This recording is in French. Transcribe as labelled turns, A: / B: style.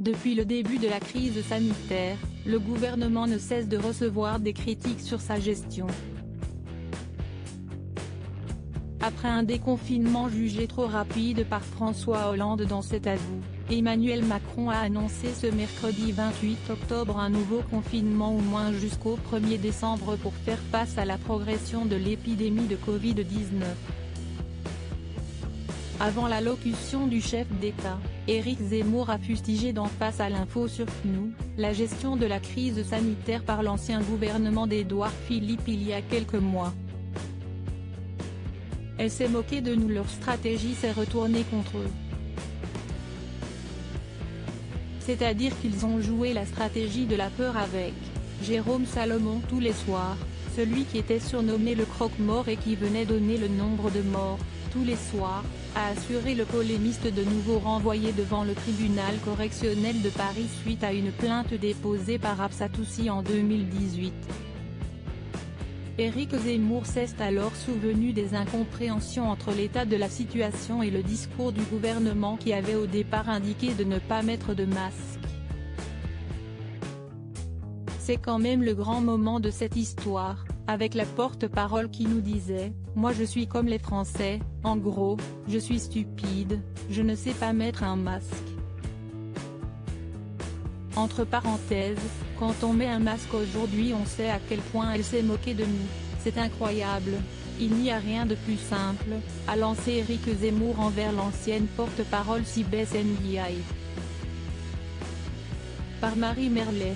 A: Depuis le début de la crise sanitaire, le gouvernement ne cesse de recevoir des critiques sur sa gestion. Après un déconfinement jugé trop rapide par François Hollande dans cet avou, Emmanuel Macron a annoncé ce mercredi 28 octobre un nouveau confinement au moins jusqu'au 1er décembre pour faire face à la progression de l'épidémie de Covid-19. Avant l'allocution du chef d'État, Éric Zemmour a fustigé d'en face à l'info sur CNews, la gestion de la crise sanitaire par l'ancien gouvernement d'Édouard Philippe il y a quelques mois. Elle s'est moquée de nous, leur stratégie s'est retournée contre eux. C'est-à-dire qu'ils ont joué la stratégie de la peur avec Jérôme Salomon tous les soirs, celui qui était surnommé le croque-mort et qui venait donner le nombre de morts, tous les soirs, a assuré le polémiste de nouveau renvoyé devant le tribunal correctionnel de Paris suite à une plainte déposée par Absatoussi en 2018. Éric Zemmour s'est alors souvenu des incompréhensions entre l'état de la situation et le discours du gouvernement qui avait au départ indiqué de ne pas mettre de masque. C'est quand même le grand moment de cette histoire, avec la porte-parole qui nous disait « Moi je suis comme les Français, en gros, je suis stupide, je ne sais pas mettre un masque ». Entre parenthèses, quand on met un masque aujourd'hui on sait à quel point elle s'est moquée de nous, c'est incroyable, il n'y a rien de plus simple, a lancé Éric Zemmour envers l'ancienne porte-parole Sibeth Ndiaye. Par Marie Merlet.